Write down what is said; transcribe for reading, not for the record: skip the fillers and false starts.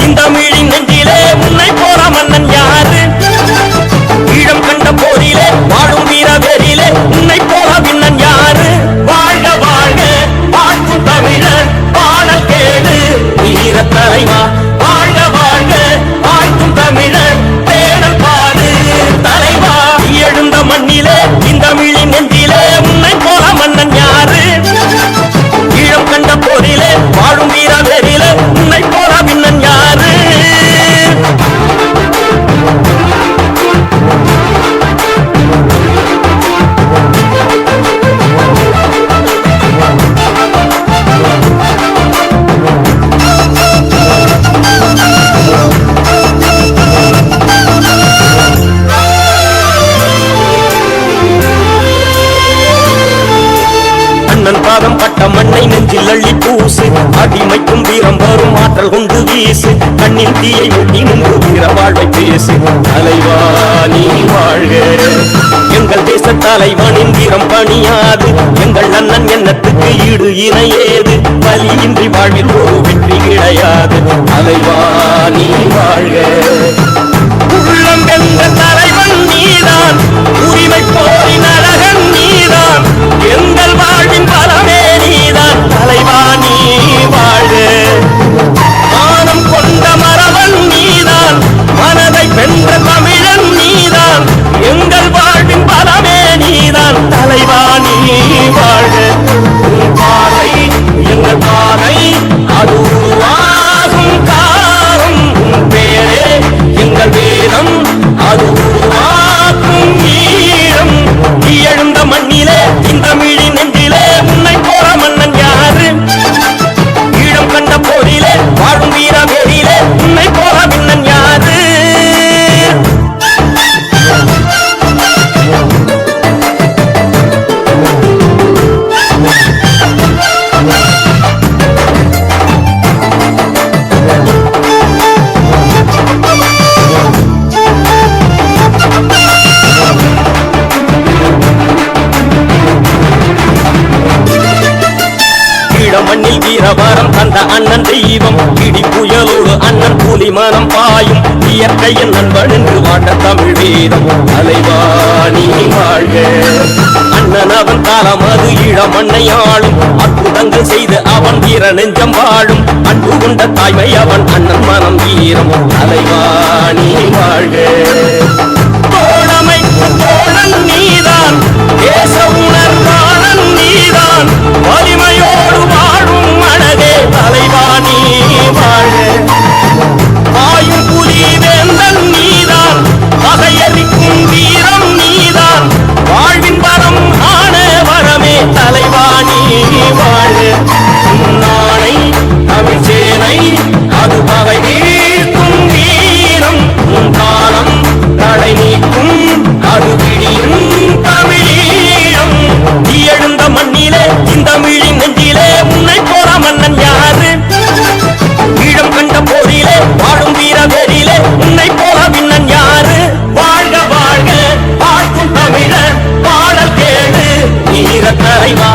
இந்த தமிழின் நெஞ்சிலே உன்னை போல மன்னன் யாரு ஈழம் கண்ட போரிலே வாழும் வீர வேரிலே உன்னை போல விண்ணன் யாரு வாழ்க வாழ்க வாழ்க்கும் தமிழர் பாடல் கேடு வீர தலைவா வாழ்க வாழ்க வாழ்க்கும் தமிழர் தேடல் பாடு தலைவா எழுந்த மண்ணிலே இந்த தமிழின் நெஞ்சிலே உன்னை போல மன்னன் யாரு ஈழம் கண்ட போரிலே வாழும் வீர வேரிலே உன்னை போல விண்ணன் யாரு பாதம் பட்ட மண்ணை நெஞ்சில் அள்ளி பூசு அடிமைக்கும் வீரம் வரும் ஆற்றல் கொண்டு வீசு கண்ணின் தீயை முட்டி நின்று வீர வாழ்வை பேசு தலைவா நீ வாழ்க எங்கள் தேச தலைவனின் வீரம் பணியாது எங்கள் அண்ணன் எண்ணத்துக்கு ஈடு இணையேது வலியின்றி வாழ்வில் ஒரு வெற்றி கிடையாது தலைவா நீ வாழ்க உள்ளம் என்ற தலைவன் நீதான் உரிமை போரின் அழகன் நீதான் எங்கள் வாழ்வின் பலமே நீதான் தலைவா நீ வாழ மானம் கொண்ட மரவன் நீதான் மனதை வென்ற தமிழன் நீதான் எங்கள் வாழ்வின் பலமே நீதான் தலைவா நீ வாழ பாதை எங்கள் பாதை அது உருவாகும் காலம் பேரே எங்கள் வேதம் அது உருவாக்கும் ஈழம் எழுந்த மண்ணிலே இந்த தமிழின் நெஞ்சிலே உன்னை போல மன்னன் யாரு ஈழம் கண்ட போரிலே வாழும் வீர வேரிலே உன்னை போல விண்ணன் யாரு மண்ணில் வீரவாரம் தந்த அண்ணன் தெய்வம் இடி புயலோடு அண்ணன் கூலி மனம் பாயும் இயற்கையின் நண்பன் என்று வாட்ட தமிழ் வீரம் தலைவா நீ வாழ்க அண்ணன் அவன் காலம் அது ஈழ மண்ணை ஆளும் அற்புதங்கள் செய்து அவன் வீர நெஞ்சம் வாழும் அன்பு கொண்ட தாய்மை அவன் அண்ணன் மனம் வீரம் தலைவா நீ வாழ்க தோழமைக்கு தோழன் நீதான் தேச உணர்வாளன் நீதான் வலிமையோடு வாழும் அழகே தலைவா நீ வாழ வாயும் புலி வேந்தன் நீதான் பகையறிக்கும் வீரம் நீதான் வாழ்வின் வரம் ஆன வரமே தலைவா நீ வாழ நாளை தமிழ் சேனை அது பகை வீழ்க்கும் வீரம் காலம் தடை நீக்கும் அது விடியும் தமிழீழம் எழுந்த மண்ணிலே இந்த தமிழின் நெஞ்சிலே உன்னை போல மன்னன் யாரு ஈழம் கண்ட போரிலே வாழும் வீர வேரிலே உன்னை போல விண்ணன் யாரு வாழ்க வாழ்க வாழ்க்கும் தமிழர் பாடல் கேடு வீர தலைவா